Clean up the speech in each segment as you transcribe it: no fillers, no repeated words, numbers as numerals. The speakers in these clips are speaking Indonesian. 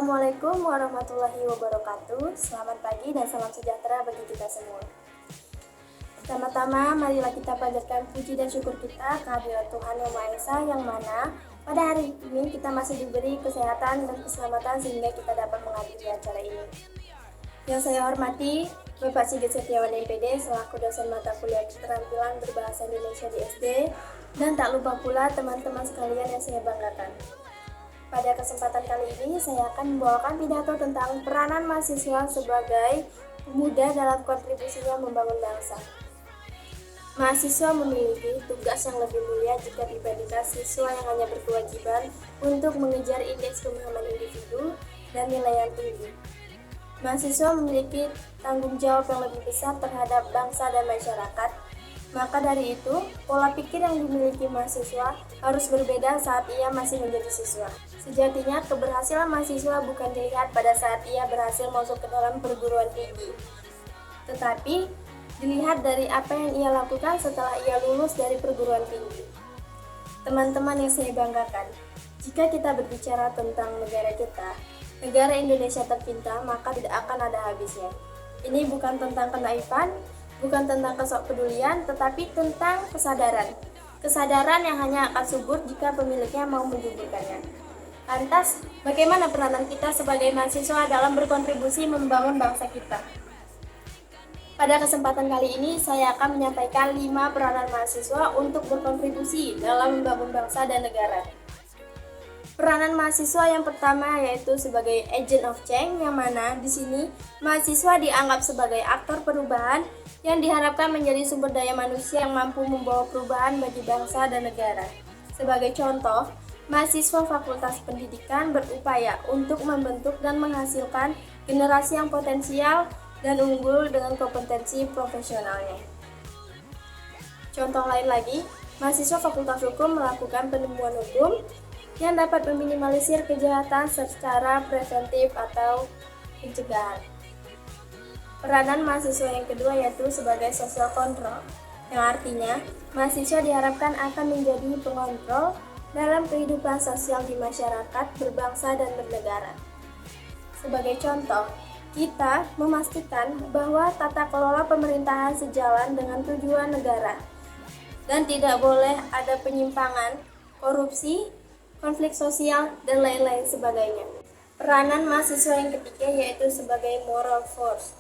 Assalamualaikum warahmatullahi wabarakatuh. Selamat pagi dan salam sejahtera bagi kita semua. Pertama-tama, marilah kita panjatkan puji dan syukur kita kehadirat Tuhan Yang Maha Esa, yang mana pada hari ini kita masih diberi kesehatan dan keselamatan sehingga kita dapat menghadiri acara ini. Yang saya hormati Bapak Sigit Setiawan MPD selaku dosen mata kuliah keterampilan berbahasa Indonesia di SD, dan tak lupa pula teman-teman sekalian yang saya banggakan. Pada kesempatan kali ini saya akan membawakan pidato tentang peranan mahasiswa sebagai pemuda dalam kontribusinya membangun bangsa. Mahasiswa memiliki tugas yang lebih mulia jika dibandingkan siswa yang hanya berkewajiban untuk mengejar indeks pemahaman individu dan nilai yang tinggi. Mahasiswa memiliki tanggung jawab yang lebih besar terhadap bangsa dan masyarakat. Maka dari itu, pola pikir yang dimiliki mahasiswa harus berbeda saat ia masih menjadi siswa. Sejatinya, keberhasilan mahasiswa bukan dilihat pada saat ia berhasil masuk ke dalam perguruan tinggi, tetapi dilihat dari apa yang ia lakukan setelah ia lulus dari perguruan tinggi. Teman-teman yang saya banggakan, jika kita berbicara tentang negara kita, negara Indonesia tercinta, maka tidak akan ada habisnya. Ini bukan tentang kenaifan, bukan tentang kesokpedulian, tetapi tentang kesadaran. Kesadaran yang hanya akan subur jika pemiliknya mau menjuburkannya. Lantas, bagaimana peranan kita sebagai mahasiswa dalam berkontribusi membangun bangsa kita? Pada kesempatan kali ini, saya akan menyampaikan 5 peranan mahasiswa untuk berkontribusi dalam membangun bangsa dan negara. Peranan mahasiswa yang pertama yaitu sebagai agent of change, yang mana di sini mahasiswa dianggap sebagai aktor perubahan yang diharapkan menjadi sumber daya manusia yang mampu membawa perubahan bagi bangsa dan negara. Sebagai contoh, mahasiswa Fakultas Pendidikan berupaya untuk membentuk dan menghasilkan generasi yang potensial dan unggul dengan kompetensi profesionalnya. Contoh lain lagi, mahasiswa Fakultas Hukum melakukan penemuan hukum yang dapat meminimalisir kejahatan secara preventif atau pencegahan. Peranan mahasiswa yang kedua yaitu sebagai social control, yang artinya mahasiswa diharapkan akan menjadi pengontrol dalam kehidupan sosial di masyarakat, berbangsa dan bernegara. Sebagai contoh, kita memastikan bahwa tata kelola pemerintahan sejalan dengan tujuan negara dan tidak boleh ada penyimpangan, korupsi, konflik sosial, dan lain-lain sebagainya. Peranan mahasiswa yang ketiga yaitu sebagai moral force,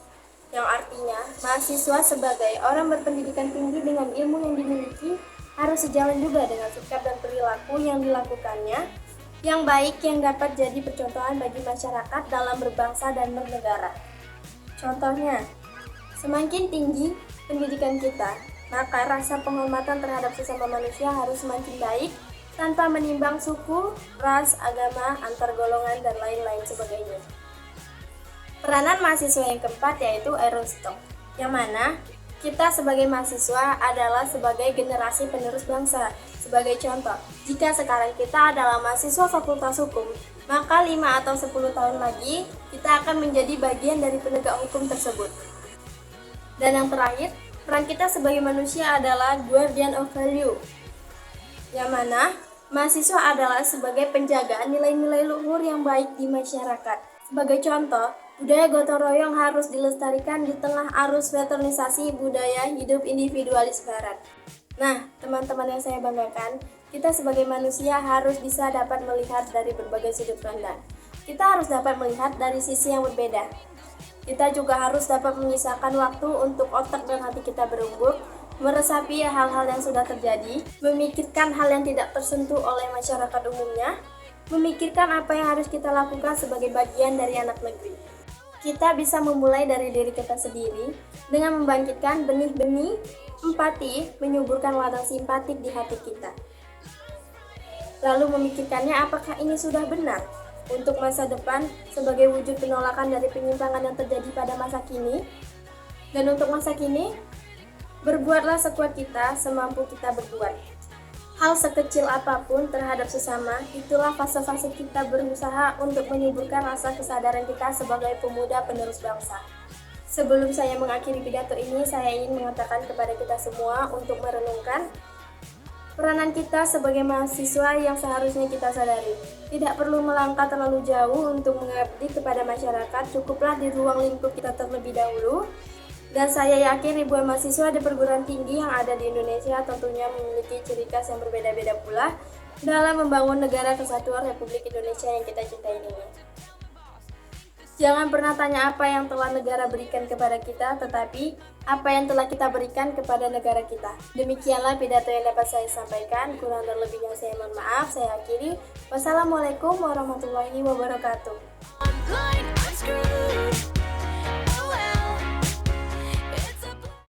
yang artinya mahasiswa sebagai orang berpendidikan tinggi dengan ilmu yang dimiliki harus sejalan juga dengan sikap dan perilaku yang dilakukannya yang baik yang dapat jadi percontohan bagi masyarakat dalam berbangsa dan bernegara. Contohnya, semakin tinggi pendidikan kita, maka rasa penghormatan terhadap sesama manusia harus semakin baik tanpa menimbang suku, ras, agama, antar golongan, dan lain-lain sebagainya. Peranan mahasiswa yang keempat yaitu Aerostock, yang mana kita sebagai mahasiswa adalah sebagai generasi penerus bangsa. Sebagai contoh, jika sekarang kita adalah mahasiswa Fakultas Hukum, maka 5 atau 10 tahun lagi kita akan menjadi bagian dari penegak hukum tersebut. Dan yang terakhir, peran kita sebagai manusia adalah guardian of value, yang mana mahasiswa adalah sebagai penjaga nilai-nilai luhur yang baik di masyarakat. Sebagai contoh, budaya gotong royong harus dilestarikan di tengah arus westernisasi budaya hidup individualis barat. Nah, teman-teman yang saya banggakan, kita sebagai manusia harus bisa dapat melihat dari berbagai sudut pandang. Kita harus dapat melihat dari sisi yang berbeda. Kita juga harus dapat menyisakan waktu untuk otak dan hati kita berembuk, meresapi hal-hal yang sudah terjadi, memikirkan hal yang tidak tersentuh oleh masyarakat umumnya, memikirkan apa yang harus kita lakukan sebagai bagian dari anak negeri. Kita bisa memulai dari diri kita sendiri dengan membangkitkan benih-benih empati, menyuburkan ladang simpatik di hati kita. Lalu memikirkannya apakah ini sudah benar untuk masa depan sebagai wujud penolakan dari penyimpangan yang terjadi pada masa kini. Dan untuk masa kini, berbuatlah sekuat kita, semampu kita berbuat. Hal sekecil apapun terhadap sesama, itulah fase-fase kita berusaha untuk menyuburkan rasa kesadaran kita sebagai pemuda penerus bangsa. Sebelum saya mengakhiri pidato ini, saya ingin mengatakan kepada kita semua untuk merenungkan Peranan kita sebagai mahasiswa yang seharusnya kita sadari. Tidak perlu melangkah terlalu jauh untuk mengabdi kepada masyarakat, cukuplah di ruang lingkup kita terlebih dahulu. Dan saya yakin ribuan mahasiswa di perguruan tinggi yang ada di Indonesia tentunya memiliki ciri khas yang berbeda-beda pula dalam membangun negara kesatuan Republik Indonesia yang kita cintai ini. Jangan pernah tanya apa yang telah negara berikan kepada kita, tetapi apa yang telah kita berikan kepada negara kita. Demikianlah pidato yang dapat saya sampaikan. Kurang dan lebihnya saya mohon maaf. Saya akhiri. Wassalamualaikum warahmatullahi wabarakatuh.